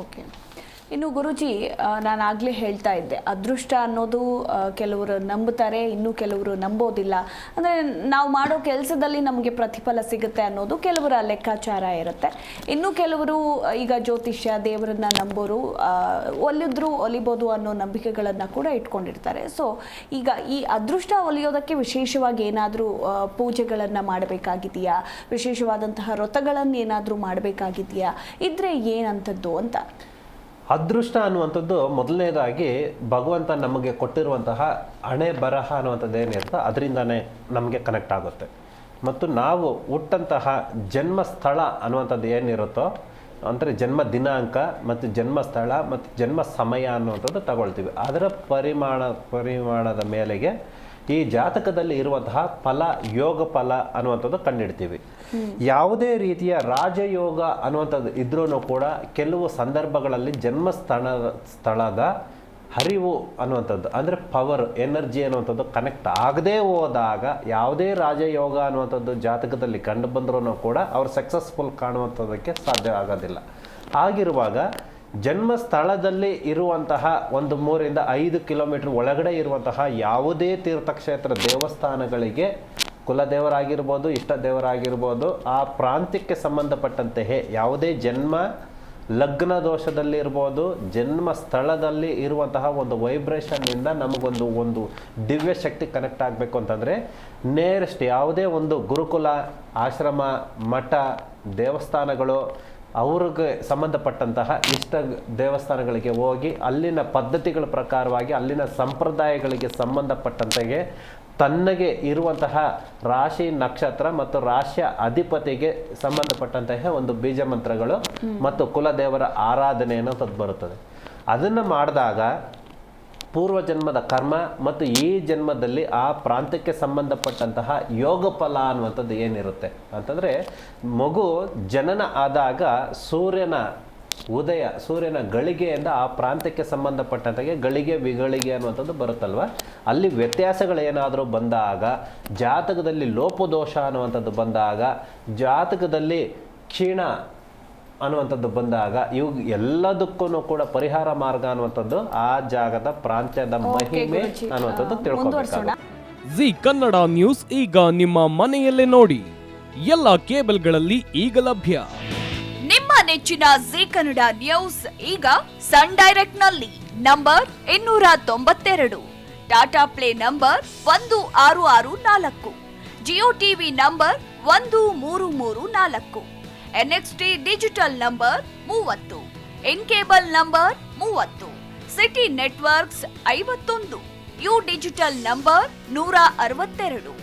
Okay. ಇನ್ನು ಗುರುಜಿ, ನಾನು ಆಗಲೇ ಹೇಳ್ತಾ ಇದ್ದೆ, ಅದೃಷ್ಟ ಅನ್ನೋದು ಕೆಲವರು ನಂಬುತ್ತಾರೆ, ಇನ್ನು ಕೆಲವರು ನಂಬೋದಿಲ್ಲ. ಅಂದರೆ ನಾವು ಮಾಡೋ ಕೆಲಸದಲ್ಲಿ ನಮಗೆ ಪ್ರತಿಫಲ ಸಿಗುತ್ತೆ ಅನ್ನೋದು ಕೆಲವರ ಲೆಕ್ಕಾಚಾರ ಇರುತ್ತೆ. ಇನ್ನು ಕೆಲವರು ಈಗ ಜ್ಯೋತಿಷ್ಯ, ದೇವರನ್ನ ನಂಬೋರು ಒಲಿಬೋದು ಅನ್ನೋ ನಂಬಿಕೆಗಳನ್ನು ಕೂಡ ಇಟ್ಕೊಂಡಿರ್ತಾರೆ. ಸೊ ಈಗ ಈ ಅದೃಷ್ಟ ಒಲಿಯೋದಕ್ಕೆ ವಿಶೇಷವಾಗಿ ಏನಾದರೂ ಪೂಜೆಗಳನ್ನು ಮಾಡಬೇಕಾಗಿದೆಯಾ, ವಿಶೇಷವಾದಂತಹ ವ್ರತಗಳನ್ನು ಏನಾದರೂ ಮಾಡಬೇಕಾಗಿದೆಯಾ, ಇದ್ರೆ ಏನಂಥದ್ದು ಅಂತ? ಅದೃಷ್ಟ ಅನ್ನುವಂಥದ್ದು ಮೊದಲನೇದಾಗಿ ಭಗವಂತ ನಮಗೆ ಕೊಟ್ಟಿರುವಂತಹ ಹಣೆ ಬರಹ ಅನ್ನುವಂಥದ್ದು ಏನಿರುತ್ತೋ ಅದರಿಂದನೇ ನಮಗೆ ಕನೆಕ್ಟ್ ಆಗುತ್ತೆ. ಮತ್ತು ನಾವು ಹುಟ್ಟಂತಹ ಜನ್ಮ ಸ್ಥಳ ಅನ್ನುವಂಥದ್ದು ಏನಿರುತ್ತೋ, ಅಂದರೆ ಜನ್ಮ ದಿನಾಂಕ ಮತ್ತು ಜನ್ಮ ಸ್ಥಳ ಮತ್ತು ಜನ್ಮ ಸಮಯ ಅನ್ನುವಂಥದ್ದು ತಗೊಳ್ತೀವಿ. ಅದರ ಪರಿಮಾಣದ ಮೇಲೆಗೆ ಈ ಜಾತಕದಲ್ಲಿ ಇರುವಂತಹ ಫಲ, ಯೋಗ ಫಲ ಅನ್ನುವಂಥದ್ದು ಕಂಡಿಡ್ತೀವಿ. ಯಾವುದೇ ರೀತಿಯ ರಾಜಯೋಗ ಅನ್ನುವಂಥದ್ದು ಇದ್ರೂ ಕೂಡ ಕೆಲವು ಸಂದರ್ಭಗಳಲ್ಲಿ ಸ್ಥಳದ ಹರಿವು ಅನ್ನುವಂಥದ್ದು, ಅಂದರೆ ಪವರ್, ಎನರ್ಜಿ ಅನ್ನುವಂಥದ್ದು ಕನೆಕ್ಟ್ ಆಗದೇ ಹೋದಾಗ ಯಾವುದೇ ರಾಜಯೋಗ ಅನ್ನುವಂಥದ್ದು ಜಾತಕದಲ್ಲಿ ಕಂಡು ಬಂದರೂ ಕೂಡ ಅವರು ಸಕ್ಸಸ್ಫುಲ್ ಕಾಣುವಂಥದ್ದಕ್ಕೆ ಸಾಧ್ಯ ಆಗೋದಿಲ್ಲ. ಆಗಿರುವಾಗ ಜನ್ಮ ಸ್ಥಳದಲ್ಲಿ ಇರುವಂತಹ 1-3 5 ಕಿಲೋಮೀಟರ್ ಒಳಗಡೆ ಇರುವಂತಹ ಯಾವುದೇ ತೀರ್ಥಕ್ಷೇತ್ರ ದೇವಸ್ಥಾನಗಳಿಗೆ ಕುಲದೇವರಾಗಿರ್ಬೋದು, ಇಷ್ಟ ದೇವರಾಗಿರ್ಬೋದು, ಆ ಪ್ರಾಂತ್ಯಕ್ಕೆ ಸಂಬಂಧಪಟ್ಟಂತೆಯೇ ಯಾವುದೇ ಜನ್ಮ ಲಗ್ನ ದೋಷದಲ್ಲಿರ್ಬೋದು, ಜನ್ಮ ಸ್ಥಳದಲ್ಲಿ ಇರುವಂತಹ ಒಂದು ವೈಬ್ರೇಷನ್ನಿಂದ ನಮಗೊಂದು ದಿವ್ಯ ಶಕ್ತಿ ಕನೆಕ್ಟ್ ಆಗಬೇಕು ಅಂತಂದರೆ ನೇರೆಸ್ಟ್ ಯಾವುದೇ ಒಂದು ಗುರುಕುಲ, ಆಶ್ರಮ, ಮಠ, ದೇವಸ್ಥಾನಗಳು, ಅವ್ರಿಗೆ ಸಂಬಂಧಪಟ್ಟಂತಹ ಇಷ್ಟ ದೇವಸ್ಥಾನಗಳಿಗೆ ಹೋಗಿ ಅಲ್ಲಿನ ಪದ್ಧತಿಗಳ ಪ್ರಕಾರವಾಗಿ ಅಲ್ಲಿನ ಸಂಪ್ರದಾಯಗಳಿಗೆ ಸಂಬಂಧಪಟ್ಟಂತೆಗೆ ತನ್ನಗೆ ಇರುವಂತಹ ರಾಶಿ, ನಕ್ಷತ್ರ ಮತ್ತು ರಾಶಿಯ ಅಧಿಪತಿಗೆ ಸಂಬಂಧಪಟ್ಟಂತಹ ಒಂದು ಬೀಜ ಮಂತ್ರಗಳು ಮತ್ತು ಕುಲದೇವರ ಆರಾಧನೆ ಅನ್ನೋದು ಬರುತ್ತದೆ. ಅದನ್ನು ಮಾಡಿದಾಗ ಪೂರ್ವಜನ್ಮದ ಕರ್ಮ ಮತ್ತು ಈ ಜನ್ಮದಲ್ಲಿ ಆ ಪ್ರಾಂತ್ಯಕ್ಕೆ ಸಂಬಂಧಪಟ್ಟಂತಹ ಯೋಗ ಫಲ ಅನ್ನುವಂಥದ್ದು ಏನಿರುತ್ತೆ ಅಂತಂದರೆ, ಮಗು ಜನನ ಆದಾಗ ಸೂರ್ಯನ ಉದಯ, ಸೂರ್ಯನ ಗಳಿಗೆಯಿಂದ ಆ ಪ್ರಾಂತ್ಯಕ್ಕೆ ಸಂಬಂಧಪಟ್ಟಂತೆ ಗಳಿಗೆ ವಿಗಳಿಗೆ ಅನ್ನುವಂಥದ್ದು ಬರುತ್ತಲ್ವ, ಅಲ್ಲಿ ವ್ಯತ್ಯಾಸಗಳೇನಾದರೂ ಬಂದಾಗ, ಜಾತಕದಲ್ಲಿ ಲೋಪದೋಷ ಅನ್ನುವಂಥದ್ದು ಬಂದಾಗ, ಜಾತಕದಲ್ಲಿ ಕ್ಷೀಣ ಅನ್ನುವಂಥದ್ದು ಬಂದಾಗ, ಇವು ಎಲ್ಲದಕ್ಕೂ ಕೂಡ ಪರಿಹಾರ ಮಾರ್ಗ ಅನ್ನುವಂಥದ್ದು ಆ ಜಾಗದ ಪ್ರಾಂತ್ಯದ ಮಹಿಮೆ ಅನ್ನುವಂಥದ್ದು ತಿಳ್ಕೊಬೇಕು. ಜಿ ಕನ್ನಡ ನ್ಯೂಸ್ ಈಗ ನಿಮ್ಮ ಮನೆಯಲ್ಲೇ ನೋಡಿ, ಎಲ್ಲ ಕೇಬಲ್ಗಳಲ್ಲಿ ಈಗ ಲಭ್ಯ. ನಿಮ್ಮ ನೆಚ್ಚಿನ ಜಿ ಕನ್ನಡ ನ್ಯೂಸ್ ಈಗ ಸನ್ ಡೈರೆಕ್ಟ್ ನಲ್ಲಿ number 292, Tata play number 1664, Jio TV number 1334, NXT digital number 30, in cable number 30, city networks 51, U digital number 162,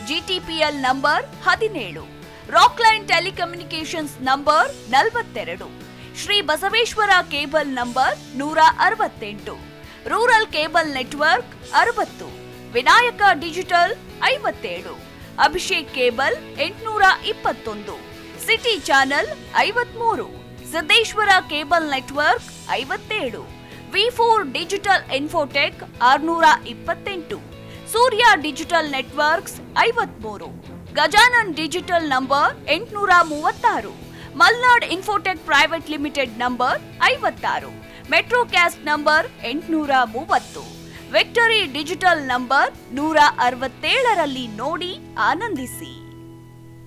GTPL number 17, Rockline telecommunications number 42, Shri Basaveshwara cable number 168, rural cable network 60, Vinayaka digital 57, Abhishek cable 821, city channel 53, Siddeshwara cable network 57, V4 digital Infotech 628, Surya digital networks 53, Gajanan digital number 836, Malnad infotech private limited number 56, Metrocast number 830, victory digital number 167ರಲ್ಲಿ ನೋಡಿ ಆನಂದಿಸಿ.